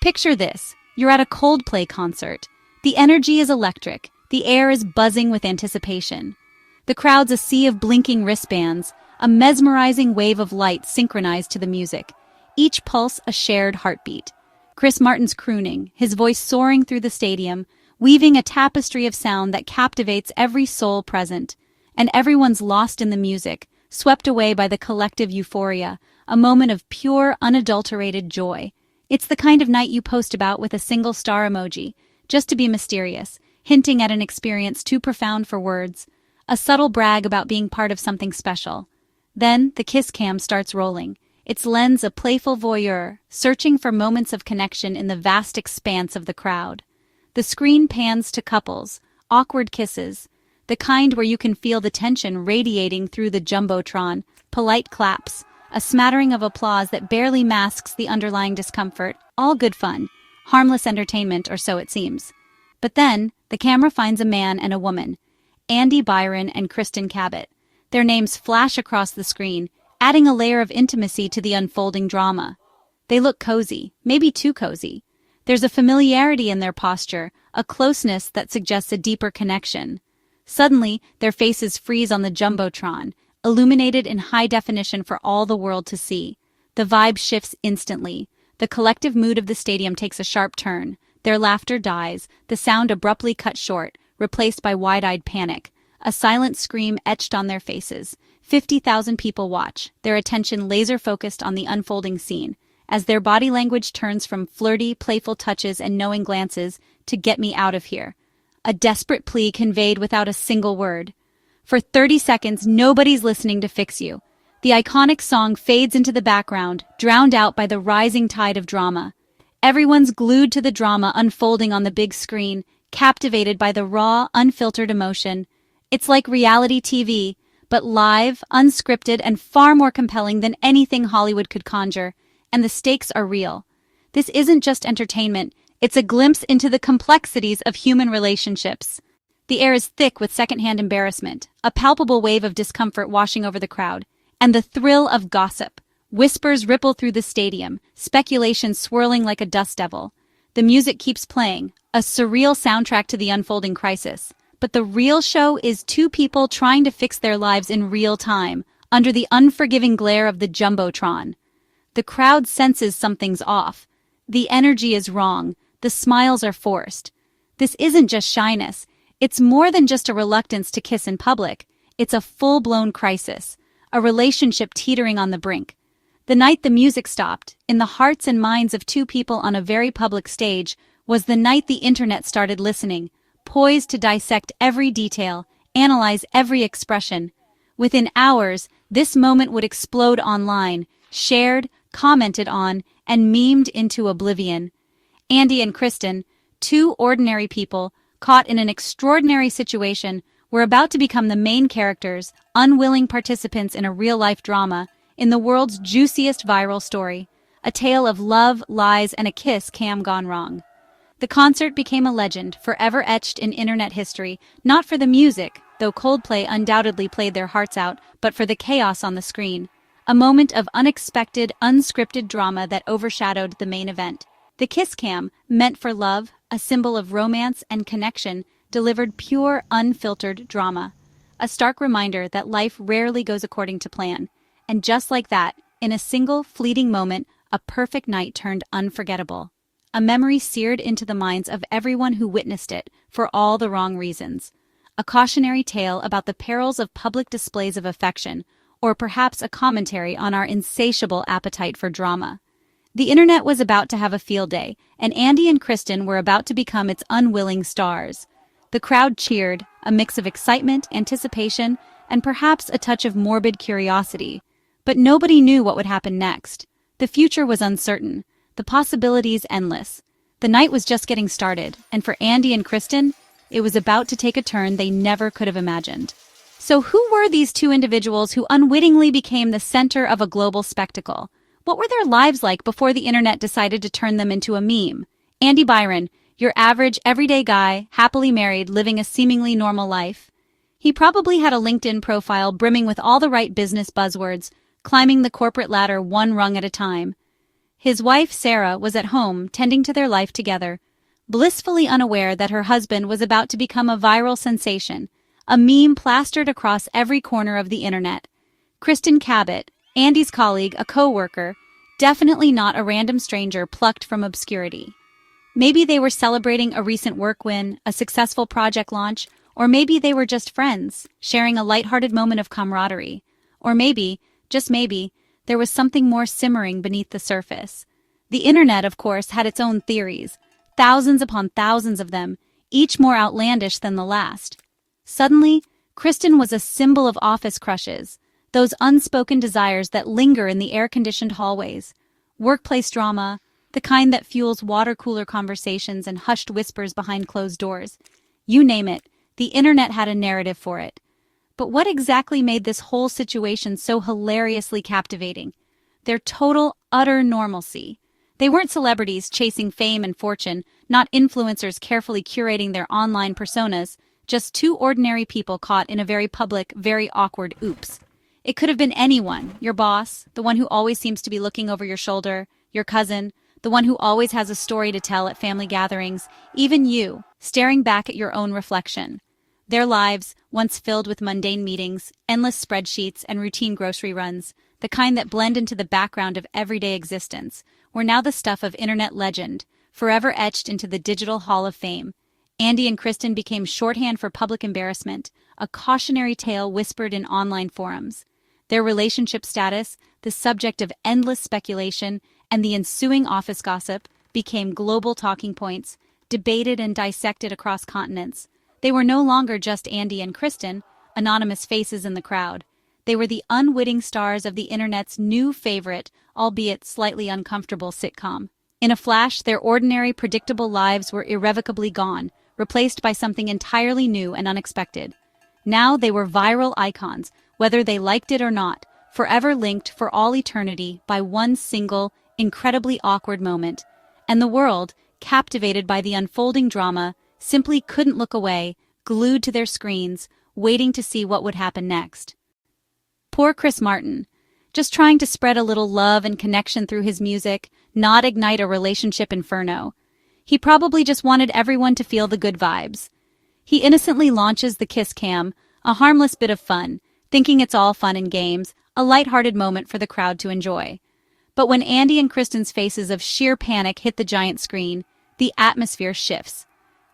Picture this. You're at a Coldplay concert. The energy is electric. The air is buzzing with anticipation. The crowd's a sea of blinking wristbands, a mesmerizing wave of light synchronized to the music. Each pulse a shared heartbeat. Chris Martin's crooning, his voice soaring through the stadium, weaving a tapestry of sound that captivates every soul present. And everyone's lost in the music, swept away by the collective euphoria, a moment of pure, unadulterated joy. It's the kind of night you post about with a single star emoji, just to be mysterious, hinting at an experience too profound for words, a subtle brag about being part of something special. Then the kiss cam starts rolling, its lens a playful voyeur, searching for moments of connection in the vast expanse of the crowd. The screen pans to couples, awkward kisses, the kind where you can feel the tension radiating through the jumbotron, polite claps, a smattering of applause that barely masks the underlying discomfort, all good fun, harmless entertainment, or so it seems. But then, the camera finds a man and a woman, Andy Byron and Kristin Cabot. Their names flash across the screen, adding a layer of intimacy to the unfolding drama. They look cozy, maybe too cozy. There's a familiarity in their posture, a closeness that suggests a deeper connection. Suddenly, their faces freeze on the jumbotron, illuminated in high definition for all the world to see. The vibe shifts instantly. The collective mood of the stadium takes a sharp turn. Their laughter dies, the sound abruptly cut short, replaced by wide-eyed panic. A silent scream etched on their faces. 50,000 people watch, their attention laser-focused on the unfolding scene, as their body language turns from flirty, playful touches and knowing glances to "get me out of here." A desperate plea conveyed without a single word. For 30 seconds, nobody's listening to fix you. The iconic song fades into the background, drowned out by the rising tide of drama. Everyone's glued to the drama unfolding on the big screen, captivated by the raw, unfiltered emotion. It's like reality TV, but live, unscripted, and far more compelling than anything Hollywood could conjure. And the stakes are real. This isn't just entertainment, it's a glimpse into the complexities of human relationships. The air is thick with secondhand embarrassment, a palpable wave of discomfort washing over the crowd, and the thrill of gossip. Whispers ripple through the stadium, speculation swirling like a dust devil. The music keeps playing, a surreal soundtrack to the unfolding crisis. But the real show is two people trying to fix their lives in real time, under the unforgiving glare of the jumbotron. The crowd senses something's off. The energy is wrong. The smiles are forced. This isn't just shyness. It's more than just a reluctance to kiss in public. It's a full-blown crisis, a relationship teetering on the brink. The night the music stopped, in the hearts and minds of two people on a very public stage, was the night the internet started listening, poised to dissect every detail, analyze every expression. Within hours, this moment would explode online, shared, commented on, and memed into oblivion. Andy and Kristin, two ordinary people, caught in an extraordinary situation, were about to become the main characters, unwilling participants in a real-life drama, in the world's juiciest viral story, a tale of love, lies, and a kiss cam gone wrong. The concert became a legend, forever etched in internet history, not for the music, though Coldplay undoubtedly played their hearts out, but for the chaos on the screen. A moment of unexpected, unscripted drama that overshadowed the main event. The kiss cam, meant for love, a symbol of romance and connection, delivered pure, unfiltered drama. A stark reminder that life rarely goes according to plan. And just like that, in a single, fleeting moment, a perfect night turned unforgettable. A memory seared into the minds of everyone who witnessed it, for all the wrong reasons. A cautionary tale about the perils of public displays of affection, or perhaps a commentary on our insatiable appetite for drama. The internet was about to have a field day, and Andy and Kristin were about to become its unwilling stars. The crowd cheered, a mix of excitement, anticipation, and perhaps a touch of morbid curiosity. But nobody knew what would happen next. The future was uncertain, the possibilities endless. The night was just getting started, and for Andy and Kristin, it was about to take a turn they never could have imagined. So who were these two individuals who unwittingly became the center of a global spectacle? What were their lives like before the internet decided to turn them into a meme? Andy Byron, your average, everyday guy, happily married, living a seemingly normal life. He probably had a LinkedIn profile brimming with all the right business buzzwords, climbing the corporate ladder one rung at a time. His wife, Sarah, was at home, tending to their life together, blissfully unaware that her husband was about to become a viral sensation, a meme plastered across every corner of the internet. Kristin Cabot, Andy's colleague, a co-worker, definitely not a random stranger plucked from obscurity. Maybe they were celebrating a recent work win, a successful project launch, or maybe they were just friends, sharing a lighthearted moment of camaraderie. Or maybe, just maybe, there was something more simmering beneath the surface. The internet, of course, had its own theories, thousands upon thousands of them, each more outlandish than the last. Suddenly, Kristin was a symbol of office crushes, those unspoken desires that linger in the air-conditioned hallways, workplace drama, the kind that fuels water-cooler conversations and hushed whispers behind closed doors. You name it, the internet had a narrative for it. But what exactly made this whole situation so hilariously captivating? Their total, utter normalcy. They weren't celebrities chasing fame and fortune, not influencers carefully curating their online personas, just two ordinary people caught in a very public, very awkward oops. It could have been anyone, your boss, the one who always seems to be looking over your shoulder, your cousin, the one who always has a story to tell at family gatherings, even you, staring back at your own reflection. Their lives, once filled with mundane meetings, endless spreadsheets, and routine grocery runs, the kind that blend into the background of everyday existence, were now the stuff of internet legend, forever etched into the digital hall of fame. Andy and Kristin became shorthand for public embarrassment, a cautionary tale whispered in online forums. Their relationship status, the subject of endless speculation, and the ensuing office gossip, became global talking points, debated and dissected across continents. They were no longer just Andy and Kristin, anonymous faces in the crowd. They were the unwitting stars of the internet's new favorite, albeit slightly uncomfortable sitcom. In a flash, their ordinary, predictable lives were irrevocably gone, replaced by something entirely new and unexpected. Now they were viral icons, whether they liked it or not, forever linked for all eternity by one single, incredibly awkward moment. And the world, captivated by the unfolding drama, simply couldn't look away, glued to their screens, waiting to see what would happen next. Poor Chris Martin, just trying to spread a little love and connection through his music, not ignite a relationship inferno. He probably just wanted everyone to feel the good vibes. He innocently launches the kiss cam, a harmless bit of fun, thinking it's all fun and games, a lighthearted moment for the crowd to enjoy. But when Andy and Kristin's faces of sheer panic hit the giant screen, the atmosphere shifts.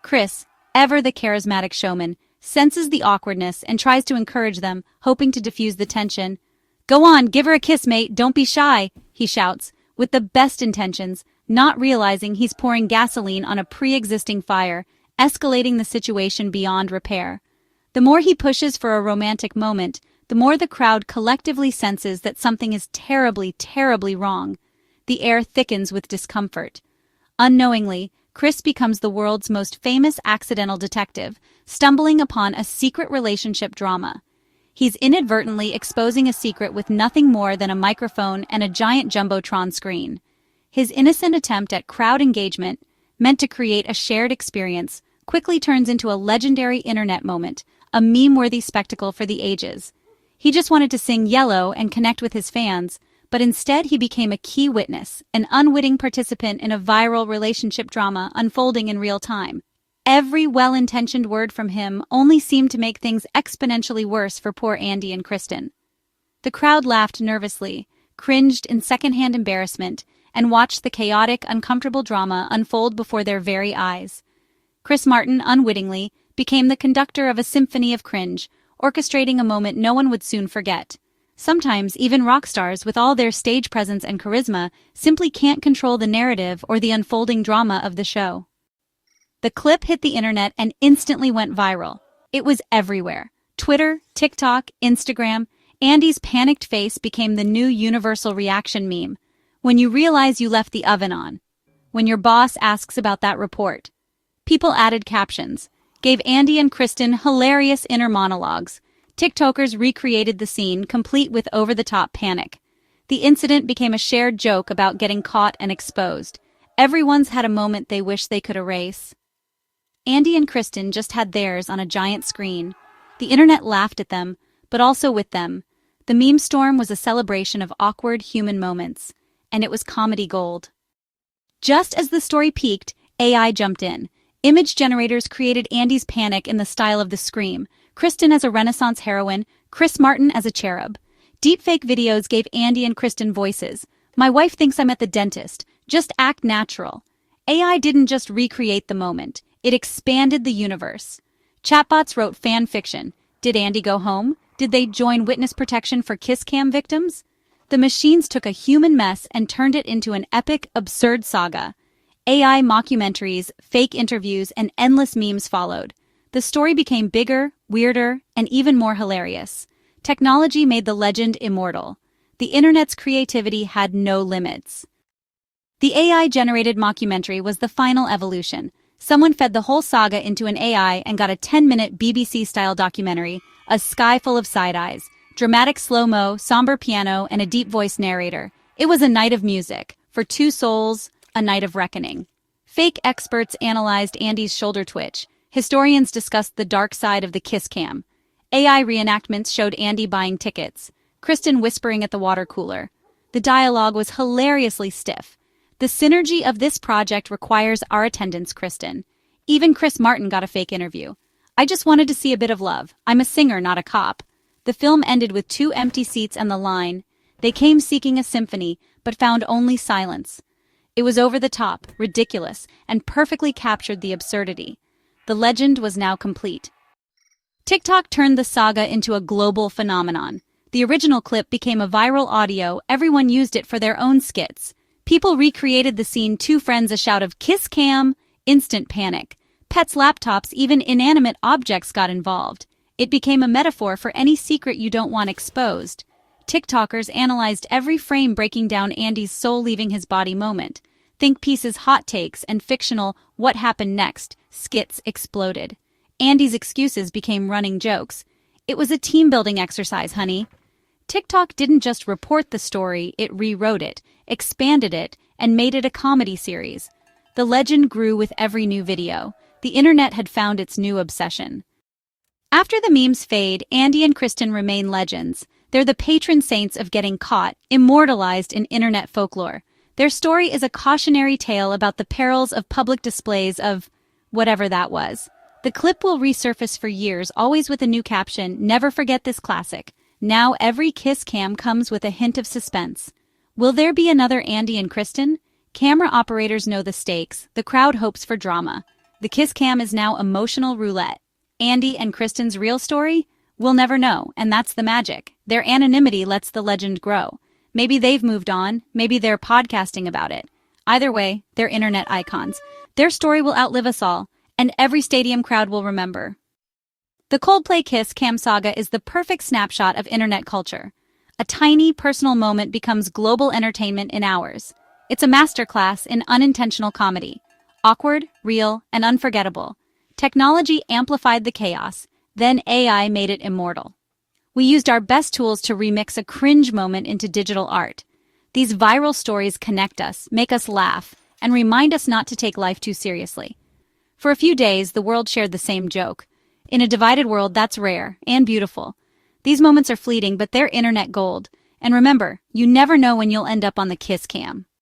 Chris, ever the charismatic showman, senses the awkwardness and tries to encourage them, hoping to diffuse the tension. "Go on, give her a kiss, mate, don't be shy," he shouts, with the best intentions, not realizing he's pouring gasoline on a pre-existing fire, escalating the situation beyond repair. The more he pushes for a romantic moment, the more the crowd collectively senses that something is terribly, terribly wrong. The air thickens with discomfort. Unknowingly, Chris becomes the world's most famous accidental detective, stumbling upon a secret relationship drama. He's inadvertently exposing a secret with nothing more than a microphone and a giant jumbotron screen. His innocent attempt at crowd engagement, meant to create a shared experience, quickly turns into a legendary internet moment, a meme-worthy spectacle for the ages. He just wanted to sing Yellow and connect with his fans, but instead he became a key witness, an unwitting participant in a viral relationship drama unfolding in real time. Every well-intentioned word from him only seemed to make things exponentially worse for poor Andy and Kristin. The crowd laughed nervously, cringed in secondhand embarrassment, and watched the chaotic, uncomfortable drama unfold before their very eyes. Chris Martin, unwittingly, became the conductor of a symphony of cringe, orchestrating a moment no one would soon forget. Sometimes, even rock stars, with all their stage presence and charisma, simply can't control the narrative or the unfolding drama of the show. The clip hit the internet and instantly went viral. It was everywhere. Twitter, TikTok, Instagram. Andy's panicked face became the new universal reaction meme. When you realize you left the oven on. When your boss asks about that report. People added captions, gave Andy and Kristin hilarious inner monologues. TikTokers recreated the scene, complete with over-the-top panic. The incident became a shared joke about getting caught and exposed. Everyone's had a moment they wish they could erase. Andy and Kristin just had theirs on a giant screen. The internet laughed at them, but also with them. The meme storm was a celebration of awkward human moments. and it was comedy gold. Just as the story peaked, AI jumped in. Image generators created Andy's panic in the style of the Scream, Kristin as a Renaissance heroine, Chris Martin as a cherub. Deepfake videos gave Andy and Kristin voices. My wife thinks I'm at the dentist. Just act natural. AI didn't just recreate the moment. It expanded the universe. Chatbots wrote fan fiction. Did Andy go home? Did they join witness protection for kiss cam victims? The machines took a human mess and turned it into an epic, absurd saga. AI mockumentaries, fake interviews, and endless memes followed. The story became bigger, weirder, and even more hilarious. Technology made the legend immortal. The internet's creativity had no limits. The AI-generated mockumentary was the final evolution. Someone fed the whole saga into an AI and got a 10-minute BBC-style documentary, a sky full of side-eyes, dramatic slow-mo, somber piano, and a deep-voiced narrator. It was a night of music. For two souls, a night of reckoning. Fake experts analyzed Andy's shoulder twitch. Historians discussed the dark side of the kiss cam. AI reenactments showed Andy buying tickets, Kristin whispering at the water cooler. The dialogue was hilariously stiff. The synergy of this project requires our attendance, Kristin. Even Chris Martin got a fake interview. I just wanted to see a bit of love. I'm a singer, not a cop. The film ended with 2 empty seats and the line, "They came seeking a symphony, but found only silence." It was over the top, ridiculous, and perfectly captured the absurdity. The legend was now complete. TikTok turned the saga into a global phenomenon. The original clip became a viral audio. Everyone used it for their own skits. People recreated the scene, 2 friends, a shout of "kiss cam," instant panic. Pets, laptops, even inanimate objects got involved. It became a metaphor for any secret you don't want exposed. TikTokers analyzed every frame, breaking down Andy's soul leaving his body moment. Think pieces, hot takes, and fictional "what happened next" skits exploded. Andy's excuses became running jokes. It was a team-building exercise, honey. TikTok didn't just report the story, it rewrote it, expanded it, and made it a comedy series. The legend grew with every new video. The internet had found its new obsession. After the memes fade, Andy and Kristin remain legends. They're the patron saints of getting caught, immortalized in internet folklore. Their story is a cautionary tale about the perils of public displays of whatever that was. The clip will resurface for years, always with a new caption, "Never forget this classic." Now every kiss cam comes with a hint of suspense. Will there be another Andy and Kristin? Camera operators know the stakes. The crowd hopes for drama. The kiss cam is now emotional roulette. Andy and Kristin's real story? We'll never know, and that's the magic. Their anonymity lets the legend grow. Maybe they've moved on. Maybe they're podcasting about it. Either way, they're internet icons. Their story will outlive us all, and every stadium crowd will remember. The Coldplay kiss cam saga is the perfect snapshot of internet culture. A tiny, personal moment becomes global entertainment in hours. It's a masterclass in unintentional comedy. Awkward, real, and unforgettable. Technology amplified the chaos, then AI made it immortal. We used our best tools to remix a cringe moment into digital art. These viral stories connect us, make us laugh, and remind us not to take life too seriously. For a few days, the world shared the same joke. In a divided world, that's rare and beautiful. These moments are fleeting, but they're internet gold. And remember, you never know when you'll end up on the kiss cam.